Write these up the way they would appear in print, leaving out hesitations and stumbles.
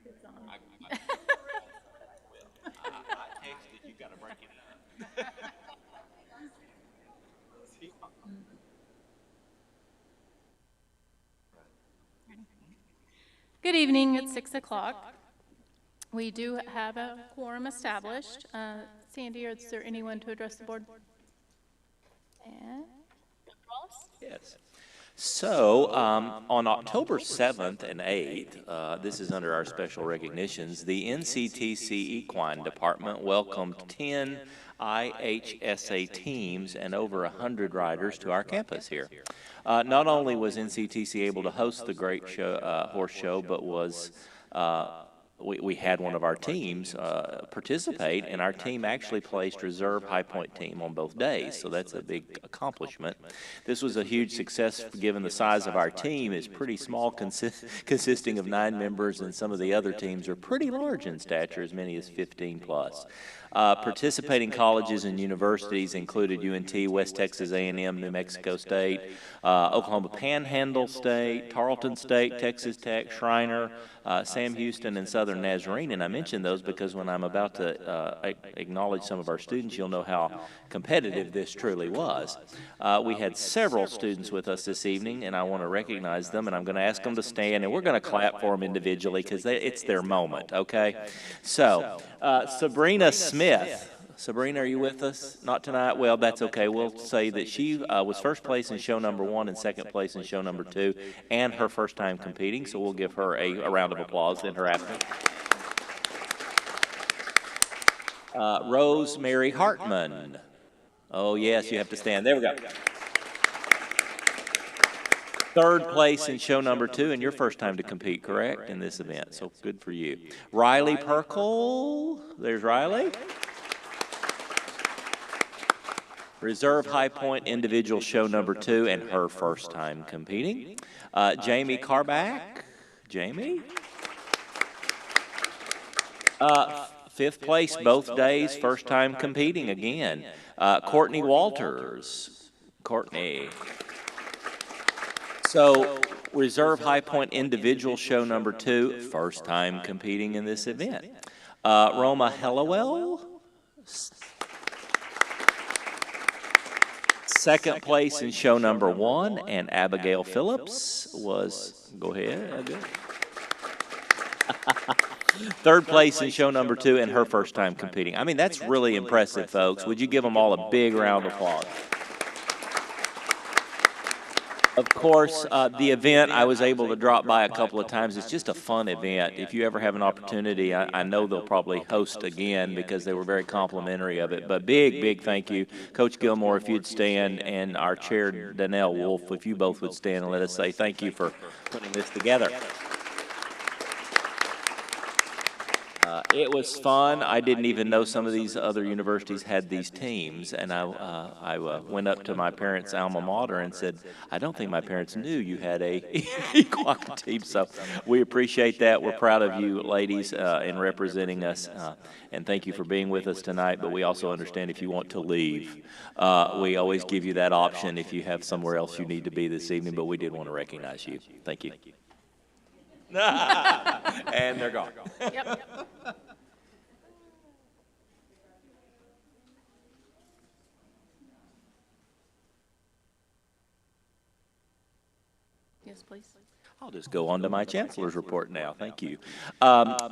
It's on. I texted you, got to break it up. Good evening, it's 6 o'clock. We do have a quorum established. Sandy, is there anyone to address the board? And Ross? Yes. So, on October 7th and 8th, this is under our special recognitions, the NCTC Equine Department welcomed 10 IHSA teams and over 100 riders to our campus here. Not only was NCTC able to host the great show, horse show, but we had one of our teams participate, and our team actually placed reserve high point team on both days, so that's a big accomplishment. This was a huge success given the size of our team. It's pretty small, consisting of 9 members, and some of the other teams are pretty large in stature, as many as 15 plus. Participating colleges and universities included UNT, West Texas A&M, New Mexico State, Oklahoma Panhandle State, Tarleton State, Texas Tech, Schreiner, Sam Houston, and Southern Nazarene. And I mention those because when I'm about to acknowledge some of our students, you'll know how competitive this truly was. We had several students with us this evening, and I want to recognize them, and I'm going to ask them to stand, and we're going to clap for them individually because it's their moment, okay? So, Sabrina Smith. Sabrina, are you with us? Not tonight? Well, that's okay. We'll say that she was first place in show number 1 and second place in show number 2, and her first time competing, so we'll give her a round of applause in her absence. Rosemary Hartman. Oh, yes, you have to stand. There we go. Third place in show number 2, and your first time to compete, correct, in this event, so good for you. Riley Perkle. There's Riley. Reserve High Point individual show number 2 and her first time competing. Jamie Carback. Jamie. 5th place both days, first time competing again. Courtney Walters. Courtney. So, Reserve High Point individual show number 2, first time competing in this event. Roma Hellowell. Second place in show number 1, and Abigail Phillips was, go ahead. Third place in show number 2 and her first time competing. I mean, that's really impressive, folks. Would you give them all a big round of applause? Of course, the event, I was able to drop by a couple of times. It's just a fun event. If you ever have an opportunity, I know they'll probably host again because they were very complimentary of it. But big thank you. Coach Gilmore, if you'd stand, and our chair, Danelle Wolf, if you both would stand and let us say thank you for putting this together. It was fun. I didn't even know some of these other universities had these teams, and I went up to my parents' alma mater and said, I don't think my parents knew you had a equine team, so we appreciate that. We're proud of you ladies in representing us, and thank you for being with us tonight, but we also understand if you want to leave. We always give you that option if you have somewhere else you need to be this evening, but we did want to recognize you. Thank you. And they're gone. Yep. Yes, please. I'll just go on to my chancellor's report now. Thank you.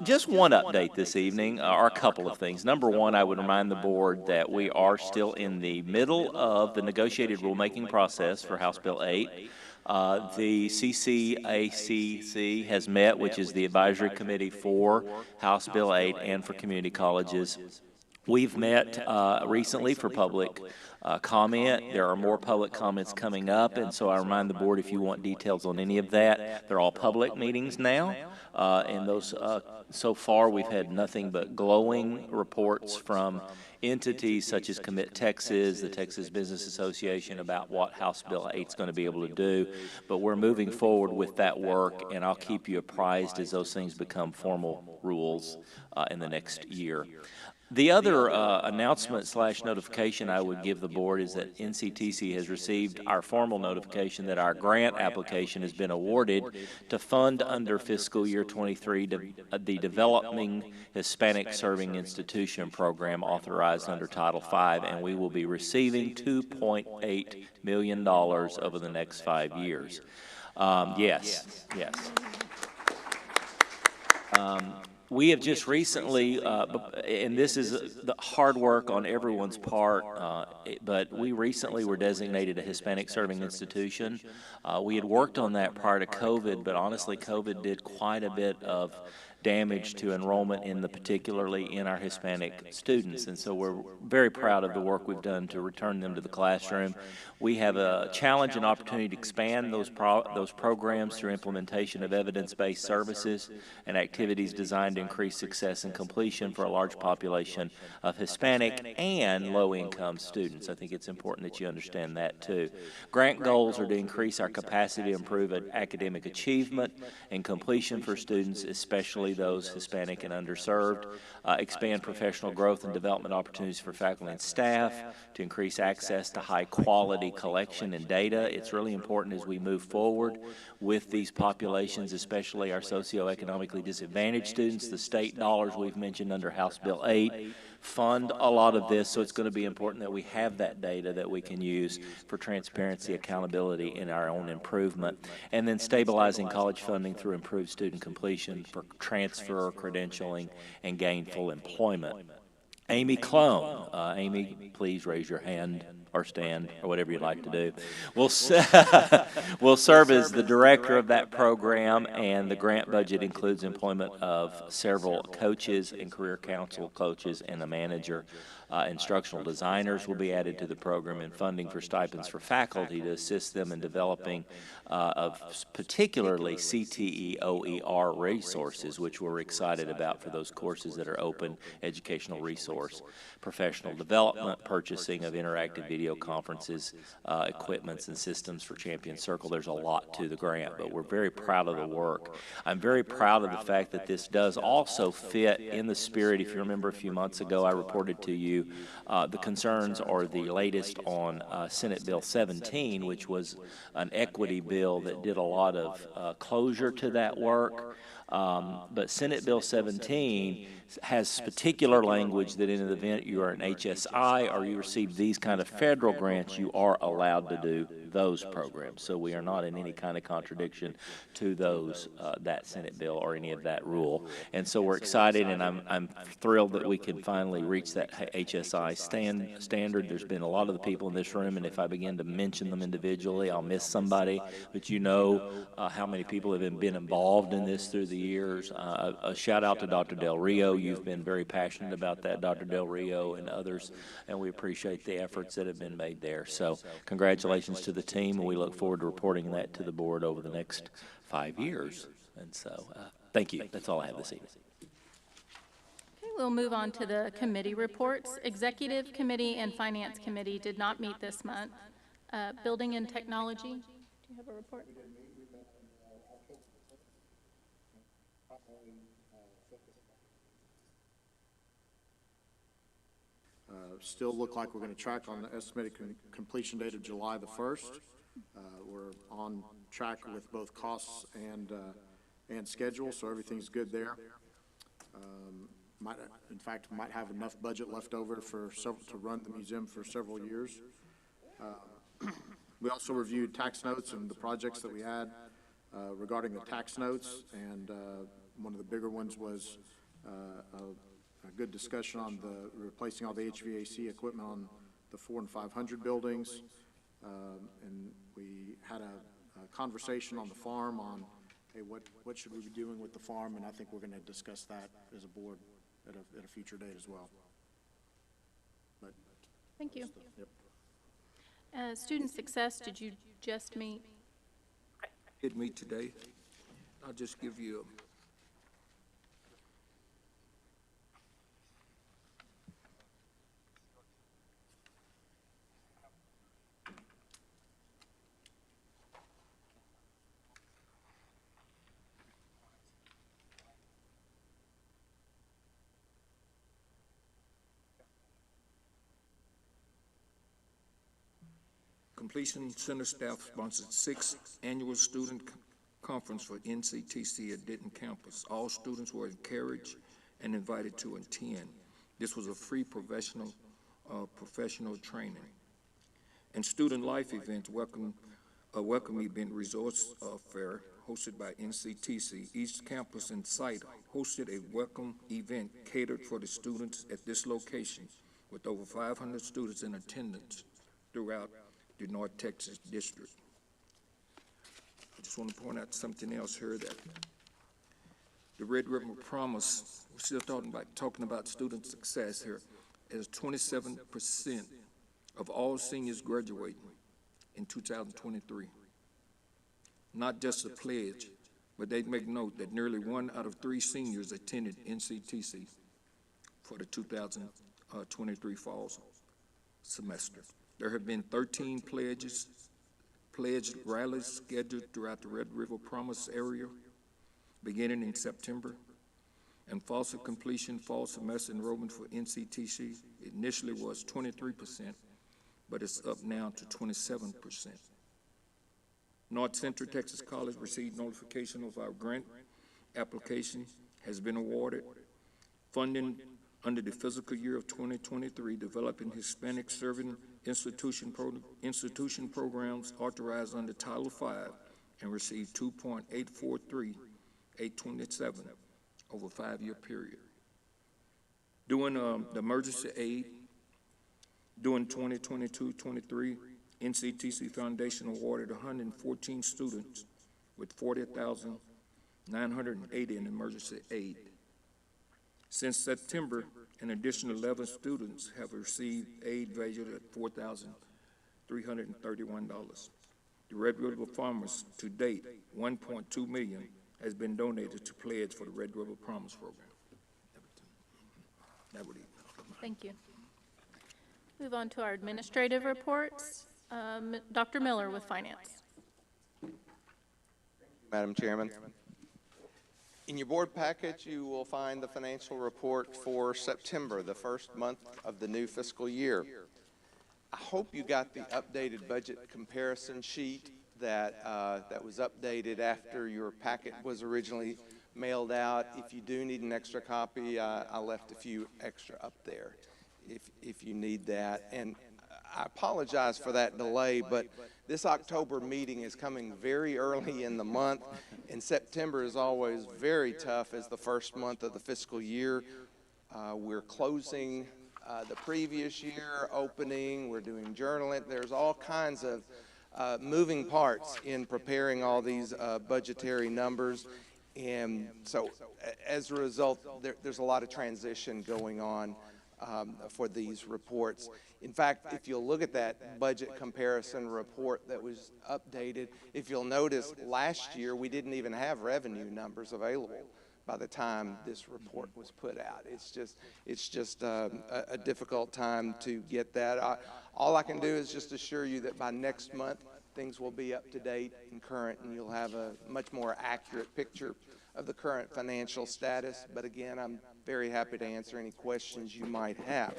Just one update this evening, or a couple of things. Number one, I would remind the board that we are still in the middle of the negotiated rulemaking process for House Bill 8. The CCACC has met, which is the advisory committee for House Bill 8 and for community colleges. We've met recently for public comment. There are more public comments coming up, and so I remind the board, if you want details on any of that, they're all public meetings now, and those so far we've had nothing but glowing reports from entities such as Commit Texas, the Texas Business Association, about what House Bill 8 is going to be able to do. But we're moving forward with that work, and I'll keep you apprised as those things become formal rules in the next year. The other announcement slash notification I would give the board is that NCTC has received our formal notification that our grant application has been awarded to fund under fiscal year 23 the Developing Hispanic Serving Institution program authorized under Title V, and we will be receiving $2.8 million over the next 5 years. Yes. We have just recently, and this is the hard work on everyone's part, but we recently were designated a Hispanic Serving Institution. We had worked on that prior to COVID, but honestly, COVID did quite a bit of damage to enrollment particularly in our Hispanic students, and so we're very proud of the work we've done to return them to the classroom. We have a challenge and opportunity to expand those programs through implementation of evidence-based services and activities designed to increase success and completion for a large population of Hispanic and low-income students. I think it's important that you understand that too. Grant goals are to increase our capacity to improve academic achievement and completion for students, especially those Hispanic and underserved, expand professional growth and development opportunities for faculty and staff, to increase access to high-quality collection and data. It's really important as we move forward with these populations, especially our socioeconomically disadvantaged students. The state dollars we've mentioned under House Bill 8 fund a lot of this, so it's going to be important that we have that data that we can use for transparency, accountability, and our own improvement. And then stabilizing college funding through improved student completion for transfer, credentialing, and gainful employment. Amy Clone. Amy, please raise your hand or stand or whatever you'd like to do. Will serve as the director of that program, and the grant budget includes employment of several coaches and career council coaches and a manager. Instructional designers will be added to the program, and funding for stipends for faculty to assist them in developing of particularly CTE OER resources, which we're excited about for those courses that are open educational resource, professional development, purchasing of interactive video conferences, equipments and systems for Champion Circle. There's a lot to the grant, but we're very proud of the work. I'm very proud of the fact that this does also fit in the spirit. If you remember a few months ago, I reported to you the concerns or the latest on Senate Bill 17, which was an equity bill that did a lot of closure to that work. But Senate Bill 17 has particular language that in the event you are an HSI or you receive these kind of federal grants, you are allowed to do those programs. So we are not in any kind of contradiction to those, that Senate bill or any of that rule. And so we're excited, and I'm thrilled that we can finally reach that HSI standard. There's been a lot of the people in this room, and if I begin to mention them individually, I'll miss somebody, but you know how many people have been involved in this through the years. A shout out to Dr. Del Rio. You've been very passionate about that, Dr. Del Rio and others, and we appreciate the efforts that have been made there. So congratulations to the team, and we look forward to reporting that to the board over the next 5 years. And so thank you. That's all I have this evening. Okay, we'll move on to the committee reports. Executive Committee and Finance Committee did not meet this month. Building and Technology, do you have a report? Still look like we're going to track on the estimated completion date of July the 1st. We're on track with both costs and schedule, so everything's good there. In fact, might have enough budget left over to run the museum for several years. We also reviewed tax notes and the projects that we had regarding the tax notes, and one of the bigger ones was a good discussion on the replacing all the HVAC equipment on the 400 and 500 buildings, and we had a conversation on the farm on, hey, what should we be doing with the farm, and I think we're going to discuss that as a board at a future date as well. But thank you. Yep. Student Success, did you just meet? I did meet today. I'll just give you Completion Center staff sponsored 6th Annual Student Conference for NCTC at Denton campus. All students were encouraged and invited to attend. This was a free professional training. And Student Life event, welcome event resource fair hosted by NCTC. Each campus and site hosted a welcome event catered for the students at this location, with over 500 students in attendance throughout the North Texas district. I just want to point out something else here, that the Red River Promise, we're still talking about student success here, is 27% of all seniors graduating in 2023. Not just a pledge, but they make note that nearly 1 out of 3 seniors attended NCTC for the 2023 fall semester. There have been 13 pledge rallies scheduled throughout the Red River Promise area, beginning in September. And FAFSA completion fall semester enrollment for NCTC initially was 23%, but it's up now to 27%. North Central Texas College received notification of our grant application has been awarded. Funding under the fiscal year of 2023, developing Hispanic serving institution programs authorized under Title V, and received $2.843827 over a 5-year period. During the emergency aid, during 2022-23, NCTC Foundation awarded 114 students with $40,980 in emergency aid. Since September, an additional 11 students have received aid valued at $4,331. The Red River Farmers, to date, $1.2 million has been donated to pledge for the Red River Promise program. Thank you. Move on to our administrative reports. Dr. Miller with Finance. Madam Chairman. In your board package, you will find the financial report for September, the first month of the new fiscal year. I hope you got the updated budget comparison sheet that was updated after your packet was originally mailed out. If you do need an extra copy, I left a few extra up there if you need that. And I apologize for that delay, but this October meeting is coming very early in the month, and September is always very tough as the first month of the fiscal year. We're closing the previous year, opening, we're doing journaling. There's all kinds of moving parts in preparing all these budgetary numbers, and so as a result, there's a lot of transition going on for these reports. In fact, if you'll look at that budget comparison report that was updated, if you'll notice, last year we didn't even have revenue numbers available by the time this report was put out. It's just a difficult time to get that. All I can do is just assure you that by next month things will be up to date and current, and you'll have a much more accurate picture of the current financial status. But again, I'm very happy to answer any questions you might have.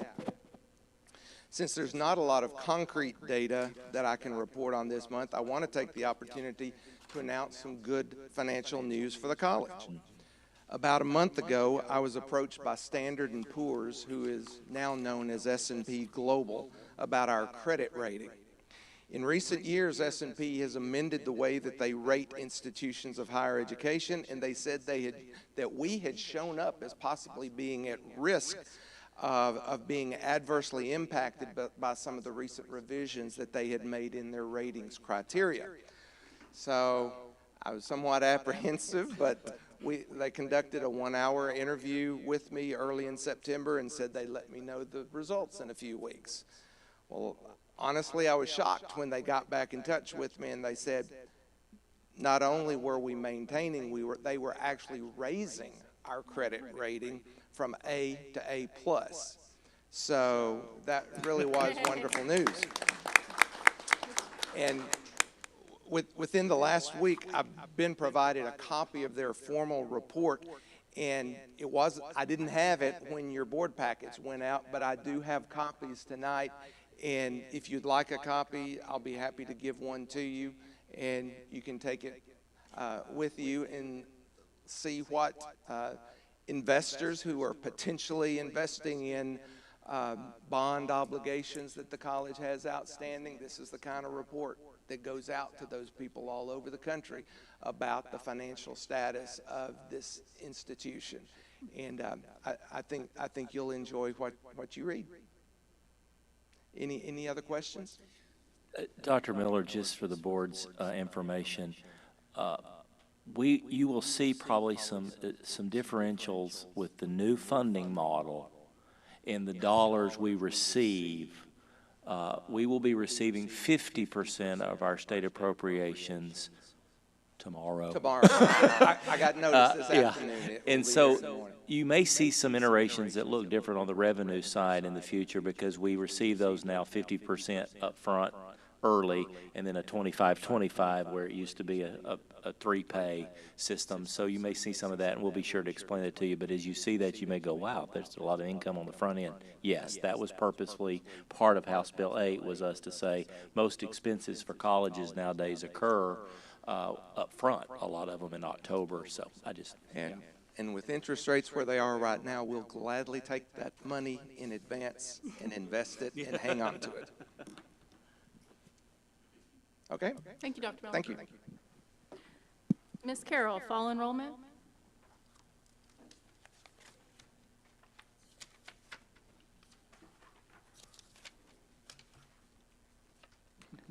Since there's not a lot of concrete data that I can report on this month, I want to take the opportunity to announce some good financial news for the college. About a month ago, I was approached by Standard & Poor's, who is now known as S&P Global, about our credit rating. In recent years, S&P has amended the way that they rate institutions of higher education, and they said that we had shown up as possibly being at risk of being adversely impacted by some of the recent revisions that they had made in their ratings criteria. So I was somewhat apprehensive, but they conducted a 1-hour interview with me early in September and said they'd let me know the results in a few weeks. Well, honestly, I was shocked when they got back in touch with me and they said not only were we maintaining, they were actually raising our credit rating from A to A+. So that really was wonderful news. And within the last week, I've been provided a copy of their formal report, and I didn't have it when your board packets went out, but I do have copies tonight, And if you'd like a copy, I'll be happy to give one to you, and you can take it with you and see what investors who are potentially investing in bond obligations that the college has outstanding. This is the kind of report that goes out to those people all over the country about the financial status of this institution. And I think you'll enjoy what you read. Any other questions? Dr. Miller, just for the board's information, you will see probably some differentials with the new funding model in the dollars we receive. We will be receiving 50% of our state appropriations tomorrow. I got notice this afternoon. And so you may see some iterations that look different on the revenue side in the future, because we receive those now 50% up front early, and then a 25-25 where it used to be a three-pay system. So you may see some of that, and we'll be sure to explain it to you. But as you see that, you may go, wow, there's a lot of income on the front end. Yes, that was purposefully part of House Bill 8, was us to say most expenses for colleges nowadays occur up front, a lot of them in October. So I just... And with interest rates where they are right now, we'll gladly take that money in advance and invest it and hang on to it. Okay? Thank you, Dr. Miller. Thank you. Ms. Carroll, fall enrollment?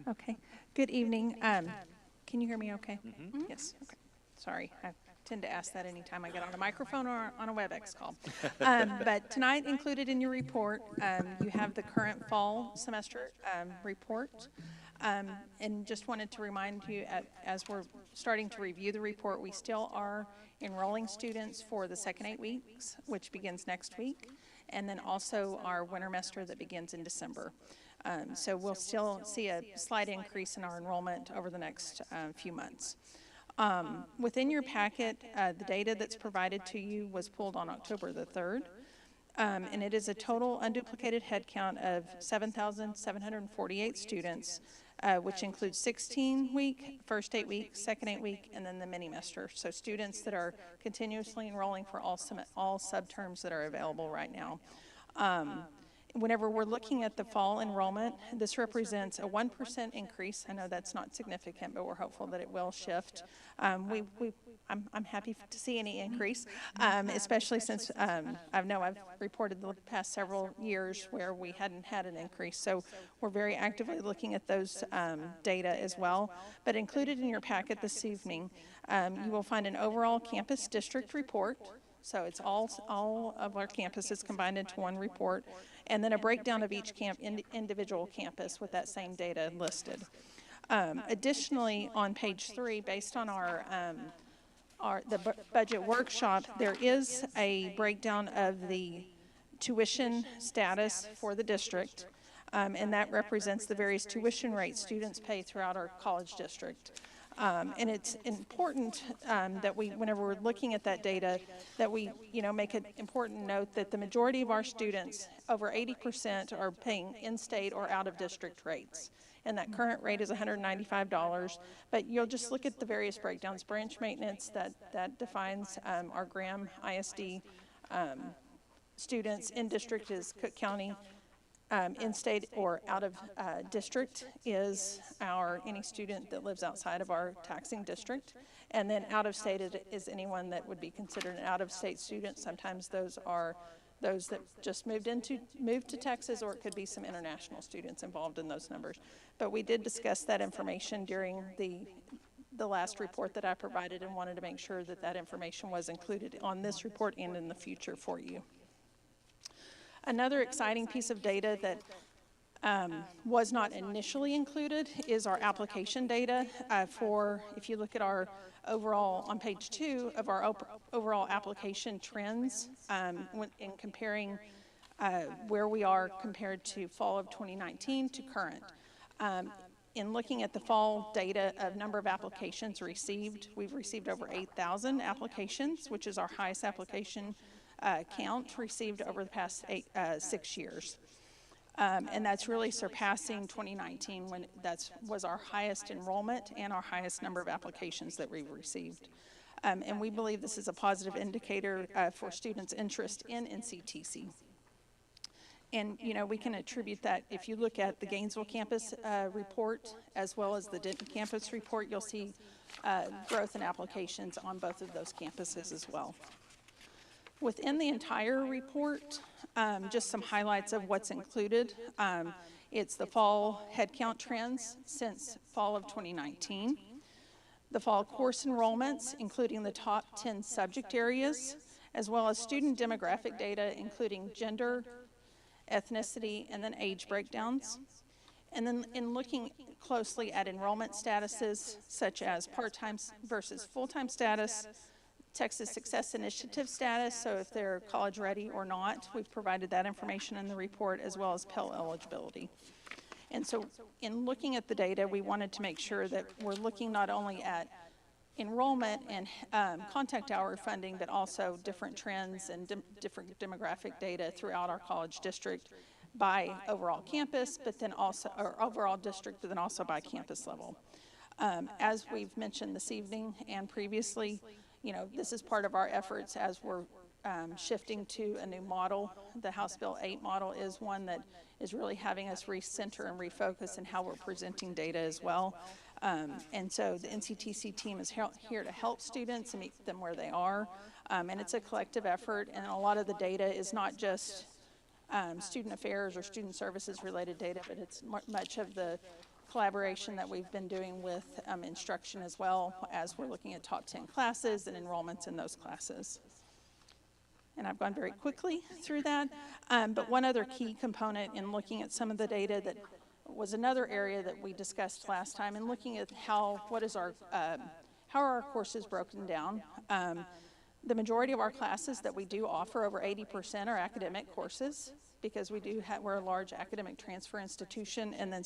Okay. Good evening. Can you hear me okay? Mm-hmm. Yes. Okay. Sorry. I tend to ask that anytime I get on a microphone or on a WebEx call. But tonight, included in your report, you have the current fall semester report. And just wanted to remind you, as we're starting to review the report, we still are enrolling students for the second 8 weeks, which begins next week, and then also our winter semester that begins in December. So we'll still see a slight increase in our enrollment over the next few months. Within your packet, the data that's provided to you was pulled on October the 3rd. And it is a total unduplicated head count of 7,748 students, which includes 16-week, first 8 week, second 8 week, and then the mini-mester. So students that are continuously enrolling for all subterms that are available right now. Whenever we're looking at the fall enrollment, this represents a 1% increase. I know that's not significant, but we're hopeful that it will shift. I'm happy to see any increase, especially since I've reported the past several years where we hadn't had an increase. So we're very actively looking at those data as well. But included in your packet this evening, you will find an overall campus district report. So it's all of our campuses combined into one report, and then a breakdown of each individual campus with that same data listed. Additionally, on page 3, based on the budget workshop, there is a breakdown of the tuition status for the district, and that represents the various tuition rates students pay throughout our college district. And it's important that whenever we're looking at that data, that we, make an important note that the majority of our students, over 80%, are paying in-state or out-of-district rates. And that current rate is $195. But you'll just look at the various breakdowns. Branch maintenance, that defines our Graham ISD students. In district is Cook County. In-state or out-of-district is any student that lives outside of our taxing district. And then out-of-state is anyone that would be considered an out-of-state student. Sometimes those are those that just moved to Texas, or it could be some international students involved in those numbers. But we did discuss that information during the last report that I provided, and wanted to make sure that that information was included on this report and in the future for you. Another exciting piece of data that was not initially included is our application data if you look at our overall, on page 2 of our overall application trends in comparing where we are compared to fall of 2019 to current. In looking at the fall data of number of applications received, we've received over 8,000 applications, which is our highest application count received over the past 6 years. And that's really surpassing 2019 when was our highest enrollment and our highest number of applications that we received. And we believe this is a positive indicator for students' interest in NCTC. And, you know, we can attribute that if you look at the Gainesville campus report as well as the Denton campus report, you'll see growth in applications on both of those campuses as well. Within the entire report, just some highlights of what's included. It's the fall headcount trends since fall of 2019. The fall course enrollments, including the top 10 subject areas, as well as student demographic data, including gender, ethnicity, and then age breakdowns. And then in looking closely at enrollment statuses, such as part-time versus full-time status, Texas Success Initiative status, so if they're college ready or not, we've provided that information in the report, as well as Pell eligibility. And so in looking at the data, we wanted to make sure that we're looking not only at enrollment and contact hour funding, but also different trends and different demographic data throughout our college district by overall campus, but then also, or overall district, but then also by campus level. As we've mentioned this evening and previously, you know, this is part of our efforts as we're shifting to a new model. The House Bill 8 model is one that is really having us recenter and refocus in how we're presenting data as well. And so the NCTC team is here to help students and meet them where they are. And it's a collective effort, and a lot of the data is not just student affairs or student services related data, but it's much of the collaboration that we've been doing with instruction as well, as we're looking at top 10 classes and enrollments in those classes. And I've gone very quickly through that, but one other key component in looking at some of the data that was another area that we discussed last time, and looking at how are our courses broken down. The majority of our classes that we do offer, over 80%, are academic courses, because we're a large academic transfer institution, and then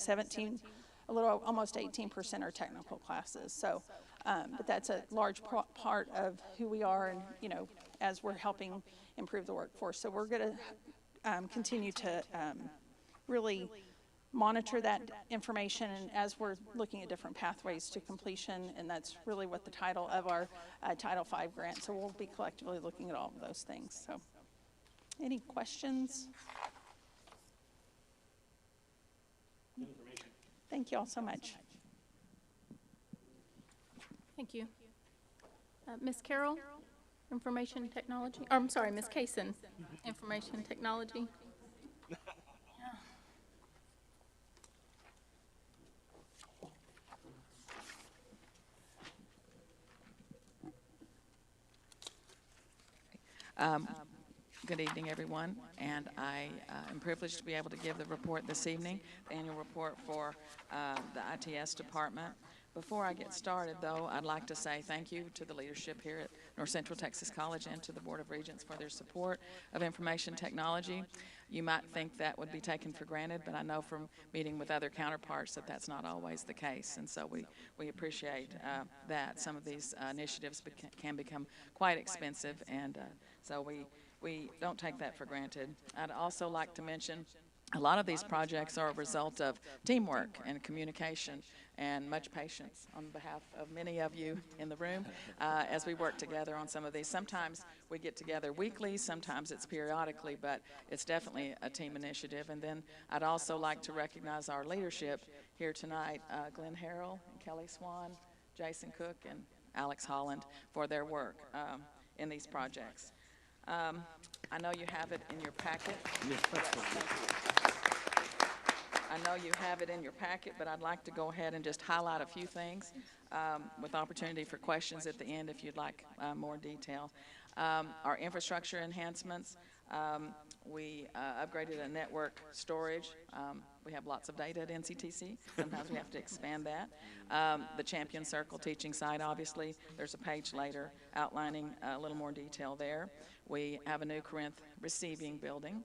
almost 18% are technical classes. So, but that's a large part of who we are, and, you know, as we're helping improve the workforce. So we're going to continue to really monitor that information, and as we're looking at different pathways to completion, and that's really what the title of our Title V grant. So we'll be collectively looking at all of those things. So, any questions? Thank you all so much. Thank you. Ms. Carroll, Information Technology, or I'm sorry, Ms. Kaysen, Information Technology. Good evening, everyone, and I am privileged to be able to give the report this evening, the annual report for the ITS department. Before I get started, though, I'd like to say thank you to the leadership here at North Central Texas College and to the Board of Regents for their support of information technology. You might think that would be taken for granted, but I know from meeting with other counterparts that that's not always the case, and so we appreciate that. Some of these initiatives can become quite expensive, and so we don't take that for granted. I'd also like to mention a lot of these projects are a result of teamwork and communication and much patience on behalf of many of you in the room as we work together on some of these. Sometimes we get together weekly, sometimes it's periodically, but it's definitely a team initiative. And then I'd also like to recognize our leadership here tonight, Glenn Harrell, and Kelly Swan, Jason Cook, and Alex Holland for their work in these projects. I know you have it in your packet. I know you have it in your packet, but I'd like to go ahead and just highlight a few things with opportunity for questions at the end if you'd like more detail. Our infrastructure enhancements, we upgraded a network storage. We have lots of data at NCTC. Sometimes we have to expand that. The Champion Circle teaching site, obviously, there's a page later outlining a little more detail there. We have a new Corinth receiving building.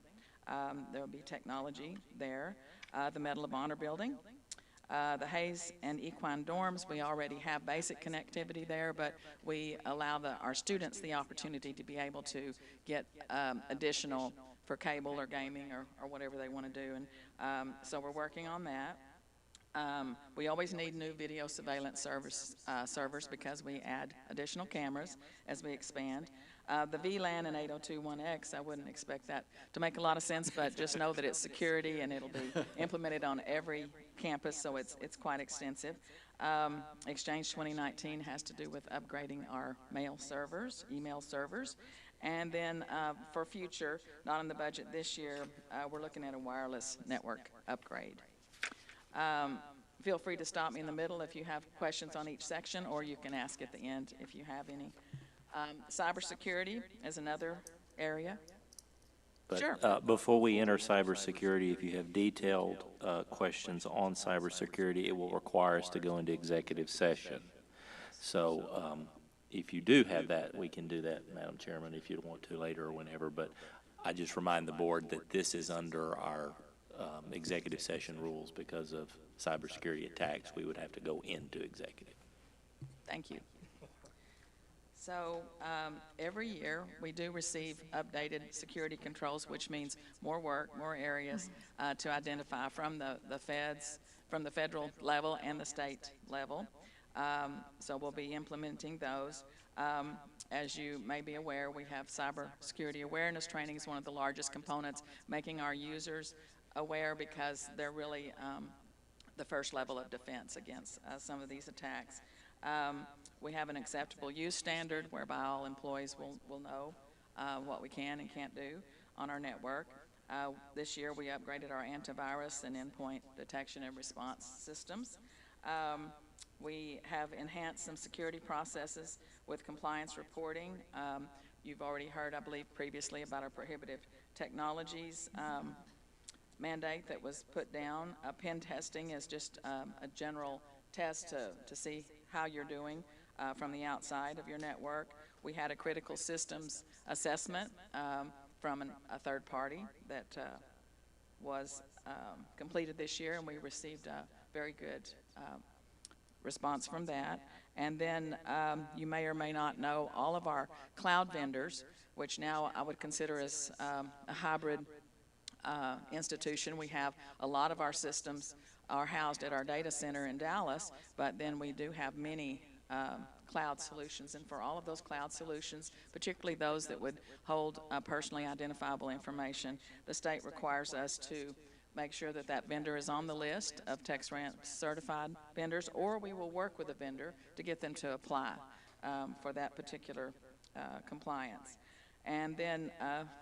There will be technology there. The Medal of Honor building. The Hayes and Equine dorms, we already have basic connectivity there, but we allow our students the opportunity to be able to get additional for cable or gaming or whatever they want to do. And so we're working on that. We always need new video surveillance servers because we add additional cameras as we expand. The VLAN and 802.1x, I wouldn't expect that to make a lot of sense, but just know that it's security and it'll be implemented on every campus, so it's quite extensive. Exchange 2019 has to do with upgrading our mail servers, email servers. And then for future, not in the budget this year, we're looking at a wireless network upgrade. Feel free to stop me in the middle if you have questions on each section, or you can ask at the end if you have any. Cybersecurity is another area. But, Sure. Before we enter cybersecurity, if you have detailed questions on cybersecurity, it will require us to go into executive session. So if you do have that, we can do that, Madam Chairman, if you want to later or whenever. But I just remind the board that this is under our executive session rules because of cybersecurity attacks. We would have to go into executive. Thank you. So every year we do receive updated security controls, which means more work, more areas to identify from the feds, from the federal level and the state level. So we'll be implementing those. As you may be aware, we have cybersecurity awareness training is one of the largest components, making our users aware because they're really the first level of defense against some of these attacks. We have an acceptable use standard whereby all employees will know what we can and can't do on our network. This year we upgraded our antivirus and endpoint detection and response systems. We have enhanced some security processes with compliance reporting. You've already heard, I believe, previously about our prohibitive technologies mandate that was put down. Pen testing is just a general test to see how you're doing from the outside of your network. We had a critical systems assessment from a third party that was completed this year, and we received a very good response from that. And then you may or may not know all of our cloud vendors, which now I would consider as a hybrid institution. We have a lot of our systems are housed at our data center in Dallas, but then we do have many cloud solutions. And for all of those cloud solutions, particularly those that would hold personally identifiable information, the state requires us to make sure that that vendor is on the list of TexRAMP certified vendors, or we will work with a vendor to get them to apply for that particular compliance. And then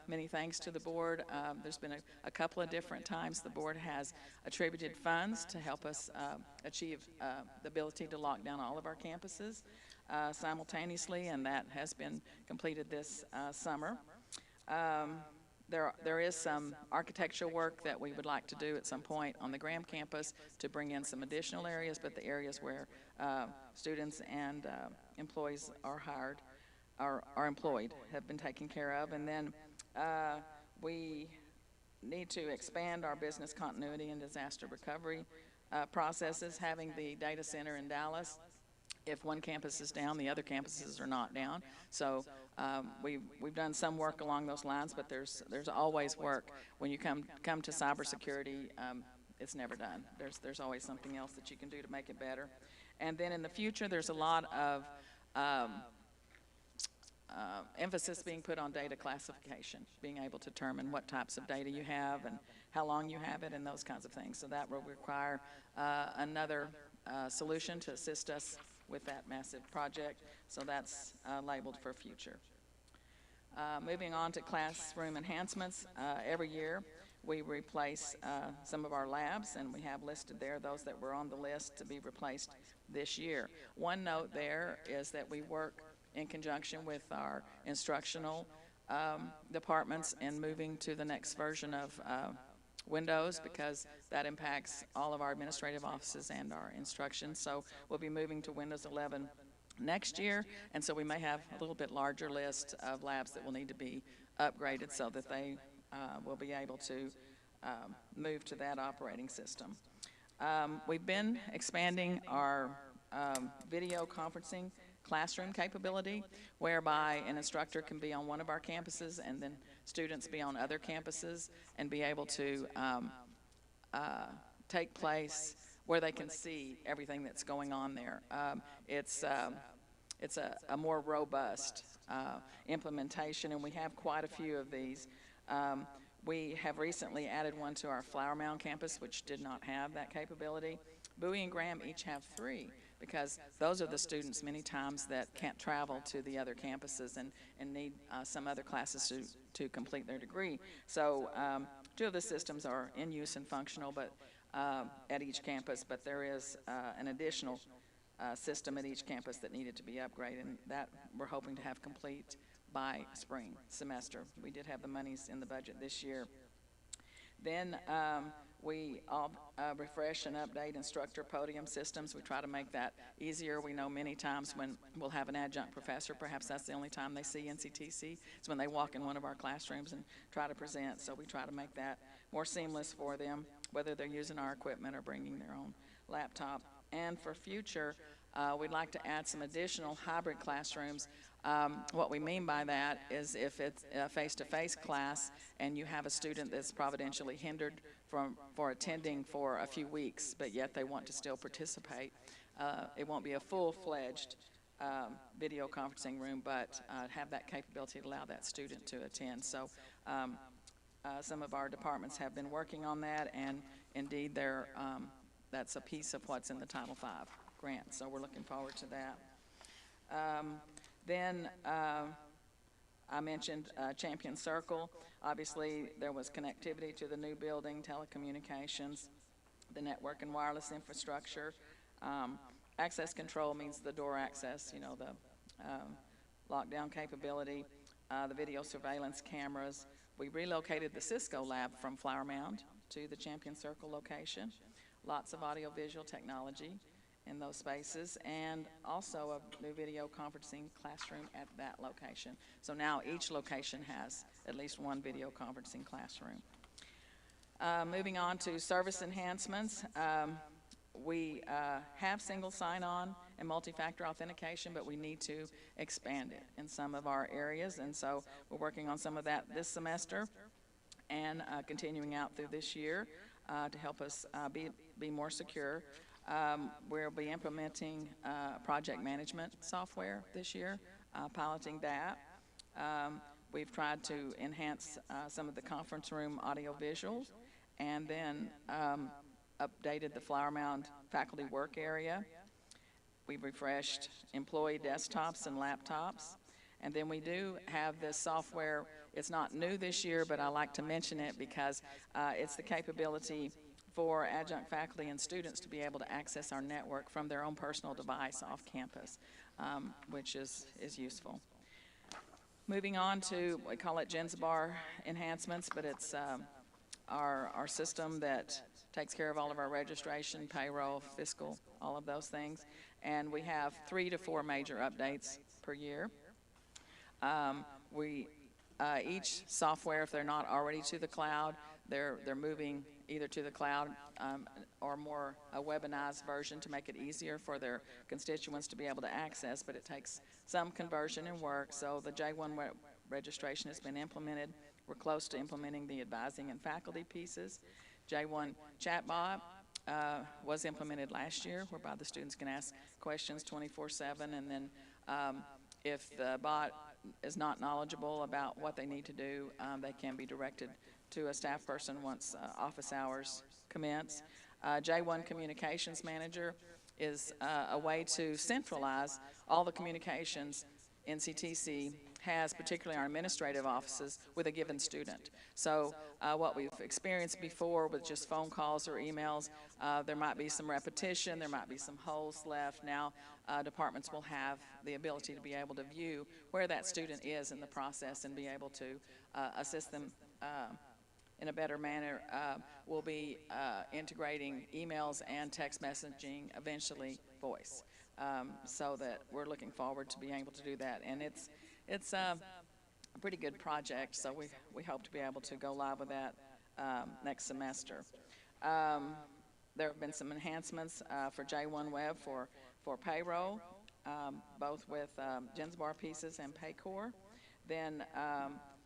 many thanks to the board. There's been a couple of different times the board has attributed funds to help us achieve the ability to lock down all of our campuses simultaneously, and that has been completed this summer. There is some architectural work that we would like to do at some point on the Graham campus to bring in some additional areas, but the areas where students and employees are hired are employed have been taken care of. And then we need to expand our business continuity and disaster recovery processes, having the data center in Dallas. If one campus is down, the other campuses are not down. So we've done some work along those lines, but there's always work. When you come to cybersecurity, it's never done. There's always something else that you can do to make it better. And then in the future, there's a lot of emphasis being put on data classification, being able to determine what types of data you have and how long you have it and those kinds of things. So that will require another solution to assist us with that massive project. So that's labeled for future. Moving on to classroom enhancements, every year we replace some of our labs, and we have listed there those that were on the list to be replaced this year. One note there is that we work in conjunction with our instructional departments in moving to the next version of Windows, because that impacts all of our administrative offices and our instruction. So we'll be moving to Windows 11 next year, and so we may have a little bit larger list of labs that will need to be upgraded so that they will be able to move to that operating system. We've been expanding our video conferencing classroom capability, whereby an instructor can be on one of our campuses and then students be on other campuses and be able to take place where they can see everything that's going on there. It's a more robust implementation, and we have quite a few of these. We have recently added one to our Flower Mound campus, which did not have that capability. Bowie and Graham each have 3, because those are the students many times that can't travel to the other campuses and need some other classes to complete their degree. So 2 of the systems are in use and functional, but at each campus, but there is an additional system at each campus that needed to be upgraded, and that we're hoping to have complete by spring semester. We did have the monies in the budget this year. Then we refresh and update instructor podium systems. We try to make that easier. We know many times when we'll have an adjunct professor, perhaps that's the only time they see NCTC, is when they walk in one of our classrooms and try to present. So we try to make that more seamless for them, whether they're using our equipment or bringing their own laptop. And for future, we'd like to add some additional hybrid classrooms. What we mean by that is if it's a face-to-face class and you have a student that's providentially hindered for attending for a few weeks, but yet they want to still participate, it won't be a full-fledged video conferencing room, but have that capability to allow that student to attend. So some of our departments have been working on that, and indeed that's a piece of what's in the Title V grant, so we're looking forward to that. Then I mentioned Champion Circle. Obviously, there was connectivity to the new building, telecommunications, the network and wireless infrastructure. Access control means the door access, you know, the lockdown capability, the video surveillance cameras. We relocated the Cisco lab from Flower Mound to the Champion Circle location. Lots of audio-visual technology in those spaces, and also a new video conferencing classroom at that location. So now each location has at least one video conferencing classroom. Moving on to service enhancements, we have single sign-on and multi-factor authentication, but we need to expand it in some of our areas, and so we're working on some of that this semester and continuing out through this year to help us be more secure. We'll be implementing project management software this year, piloting that. We've tried to enhance some of the conference room audio visuals, and then updated the Flower Mound faculty work area. We've refreshed employee desktops and laptops. And then we do have this software. It's not new this year, but I like to mention it because it's the capability for adjunct faculty and students to be able to access our network from their own personal device off campus, which is useful. Moving on to, we call it GenSbar enhancements, but it's our system that takes care of all of our registration, payroll, fiscal, all of those things. And we have 3 to 4 major updates per year. Each software, if they're not already to the cloud, they're moving either to the cloud or more a webinized version to make it easier for their constituents to be able to access, but it takes some conversion and work. So the J1 registration has been implemented. We're close to implementing the advising and faculty pieces. J1 chatbot was implemented last year, whereby the students can ask questions 24/7, and then if the bot is not knowledgeable about what they need to do, they can be directed to a staff person once office hours commence. J1 Communications Manager is a way to centralize all the communications NCTC has, particularly our administrative offices, with a given student. So what we've experienced before with just phone calls or emails, there might be some repetition, there might be some holes left. Now departments will have the ability to be able to view where that student is in the process and be able to assist them in a better manner. We'll be integrating emails and text messaging, eventually voice. So that we're looking forward to being able to do that. And it's a pretty good project, so we hope to be able to go live with that next semester. There have been some enhancements for J1 Web for payroll. both with Gensbar Pieces and Paycor. Then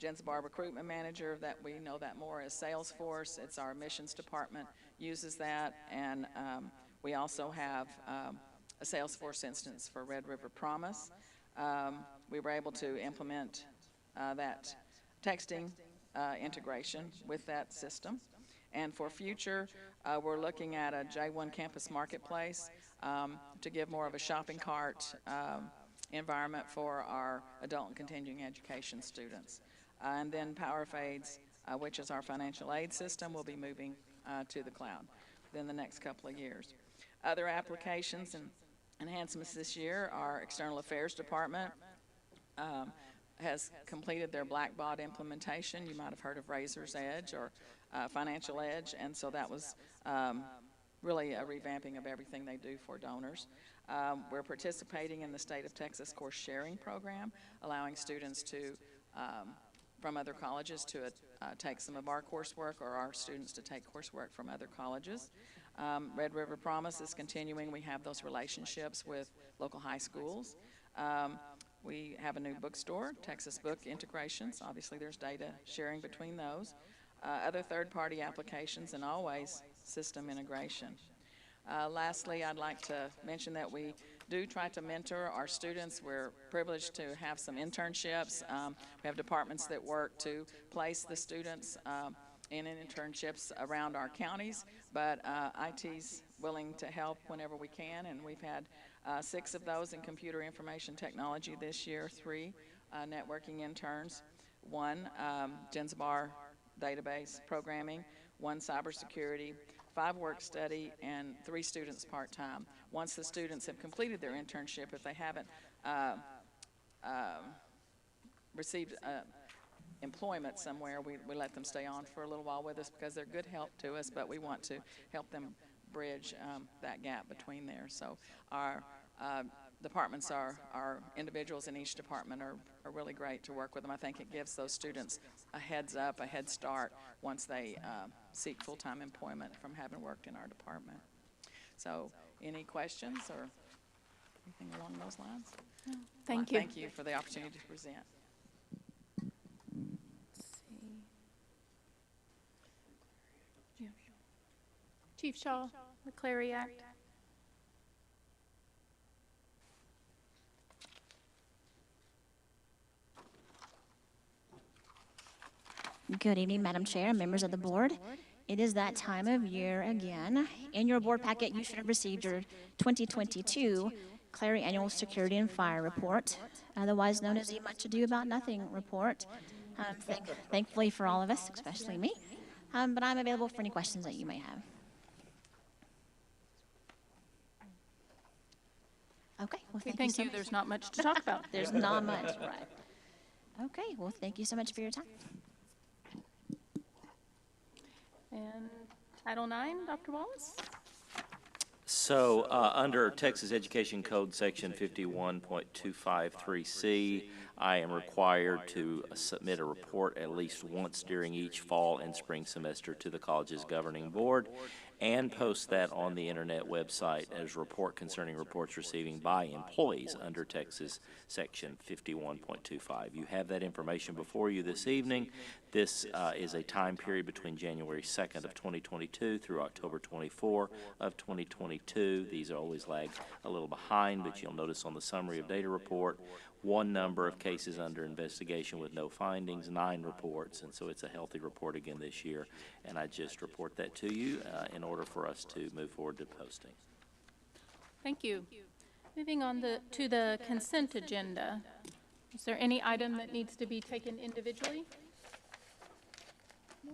Gensbar Recruitment Manager, that we know that more as Salesforce. It's our admissions department uses that, and we also have a Salesforce instance for Red River Promise. We were able to implement that texting integration with that system. And for future, we're looking at a J1 Campus Marketplace to give more of a shopping cart environment for our adult and continuing education students. And then PowerFades, which is our financial aid system, will be moving to the cloud within the next couple of years. Other applications and enhancements this year, our External Affairs Department has completed their Blackbaud implementation. You might have heard of Razor's Edge or Financial Edge, and so that was really a revamping of everything they do for donors. We're participating in the State of Texas Course Sharing Program, allowing students to, from other colleges to take some of our coursework, or our students to take coursework from other colleges. Red River Promise is continuing. We have those relationships with local high schools. We have a new bookstore, Texas Book Integrations. Obviously, there's data sharing between those. Other third-party applications, and always system integration. Lastly, I'd like to mention that we do try to mentor our students. We're privileged to have some internships. We have departments that work to place the students in internships around our counties, but IT's willing to help whenever we can, and we've had 6 of those in computer information technology this year, 3 networking interns, 1 Gensbar database programming, 1 cybersecurity, 5 work study, and 3 students part-time. Once the students have completed their internship, if they haven't received employment somewhere, we let them stay on for a little while with us because they're good help to us, but we want to help them bridge that gap between there. So our departments our individuals in each department are really great to work with them. I think it gives those students a heads up, a head start once they seek full-time employment from having worked in our department. So any questions or anything along those lines? No. Thank you. Thank you for the opportunity to present. Chief Shaw, the Clary Act. Good evening, Madam Chair and members of the board. It is that time of year again. In your board packet, you should have received your 2022 Clary Annual Security and Fire Report, otherwise known as the Much Ado About Nothing Report. Thankfully for all of us, especially me, but I'm available for any questions that you may have. Okay, well, Thank you. There's not much to talk about. There's not much, right. Okay, well, thank you so much for your time. And Title IX, Dr. Wallace? So, under Texas Education Code Section 51.253C, I am required to submit a report at least once during each fall and spring semester to the college's governing board, and post that on the internet website as a report concerning reports receiving by employees under Texas Section 51.25. You have that information before you this evening. This is a time period between January 2nd of 2022 through October 24 of 2022. These always lag a little behind, but you'll notice on the summary of data report, 1 number of cases under investigation with no findings, 9 reports, and so it's a healthy report again this year. And I just report that to you in order for us to move forward to posting. Thank you. Moving on to the consent agenda. Is there any item that needs to be taken individually? No?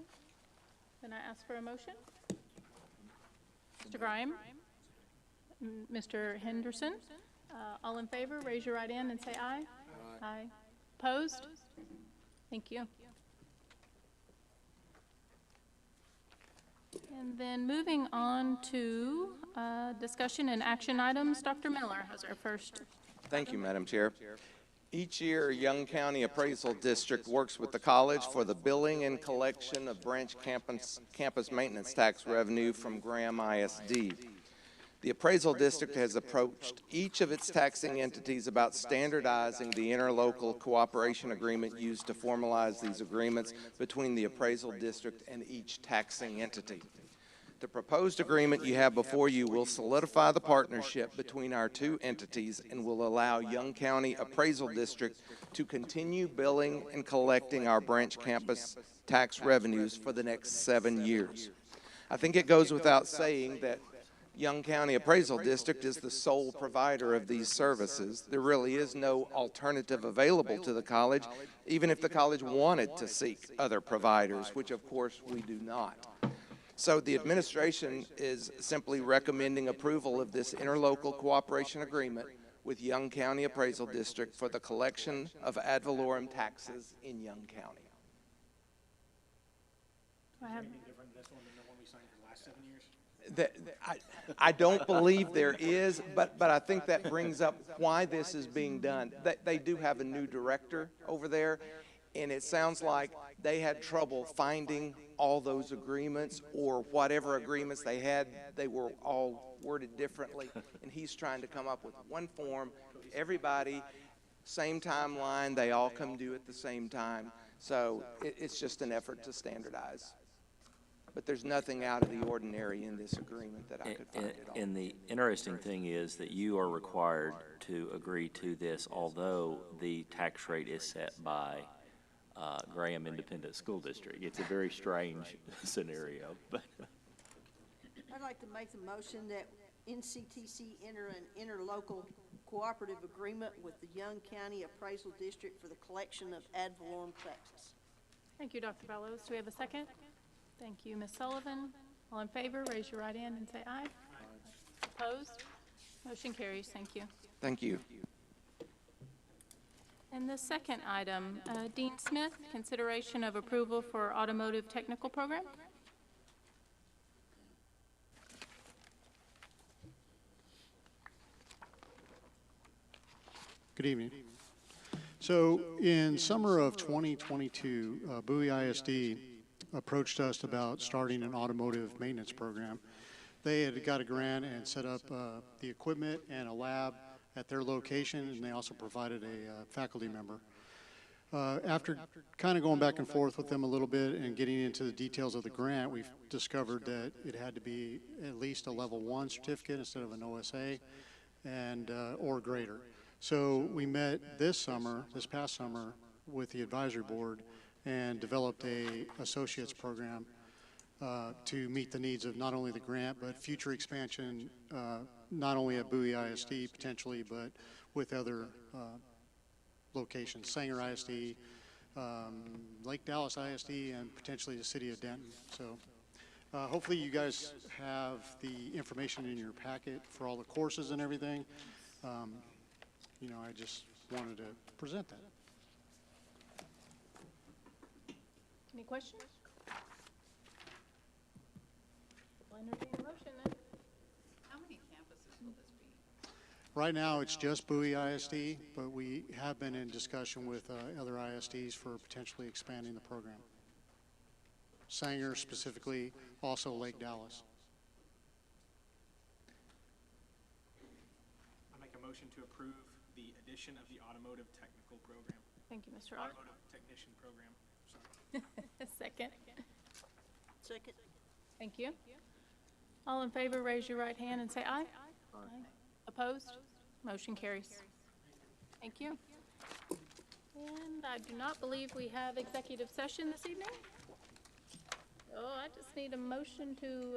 Then I ask for a motion. Mr. Graham? Mr. Henderson? All in favor, raise your right hand and say aye. Aye. Aye. Opposed? Thank you. And then moving on to discussion and action items, Dr. Miller has our first. Thank you, Madam Chair. Each year, Young County Appraisal District works with the college for the billing and collection of branch campus maintenance tax revenue from Graham ISD. The appraisal district has approached each of its taxing entities about standardizing the interlocal cooperation agreement used to formalize these agreements between the appraisal district and each taxing entity. The proposed agreement you have before you will solidify the partnership between our two entities and will allow Young County Appraisal District to continue billing and collecting our branch campus tax revenues for the next 7 years. I think it goes without saying that Young County Appraisal District is the sole provider of these services. There really is no alternative available to the college, even if the college wanted to seek other providers, which of course we do not. So the administration is simply recommending approval of this interlocal cooperation agreement with Young County Appraisal District for the collection of ad valorem taxes in Young County. I don't believe there is, but I think that brings up why this is being done. They do have a new director over there, and it sounds like they had trouble finding all those agreements, or whatever agreements they had, they were all worded differently, and he's trying to come up with one form, everybody, same timeline, they all come due at the same time. So it's just an effort to standardize. But there's nothing out of the ordinary in this agreement that I could find at all. And the interesting thing is that you are required to agree to this, although the tax rate is set by Graham Independent School District. It's a very strange scenario, but. I'd like to make the motion that NCTC enter an interlocal cooperative agreement with the Young County Appraisal District for the collection of ad valorem taxes. Thank you, Dr. Bellows. Do we have a second? Thank you, Ms. Sullivan. All in favor, raise your right hand and say aye. Opposed? Motion carries. Thank you. Thank you. And the second item, Dean Smith, consideration of approval for automotive technical program. Good evening. So in summer of 2022, Bowie ISD approached us about starting an automotive maintenance program. They had got a grant and set up the equipment and a lab at their location, and they also provided a faculty member. After kind of going back and forth with them a little bit and getting into the details of the grant, we've discovered that it had to be at least a level 1 certificate instead of an OSA and or greater. So we met this past summer, with the advisory board and developed a associate's program to meet the needs of not only the grant, but future expansion, not only at Bowie ISD potentially, but with other locations, Sanger ISD, Lake Dallas ISD, and potentially the city of Denton. So hopefully you guys have the information in your packet for all the courses and everything. You know, I just wanted to present that. Any questions? I'll entertain a motion then. How many campuses will this be? Right now, it's just Bowie ISD, but we have been in discussion with other ISDs for potentially expanding the program. Sanger specifically, also Lake Dallas. I make a motion to approve the addition of the automotive technical program. Thank you, Mr. Ott. Automotive technician program, sorry. Second. Second. Thank you. All in favor, raise your right hand and say aye. Aye. Opposed? Motion carries. Thank you. And I do not believe we have executive session this evening. Oh, I just need a motion to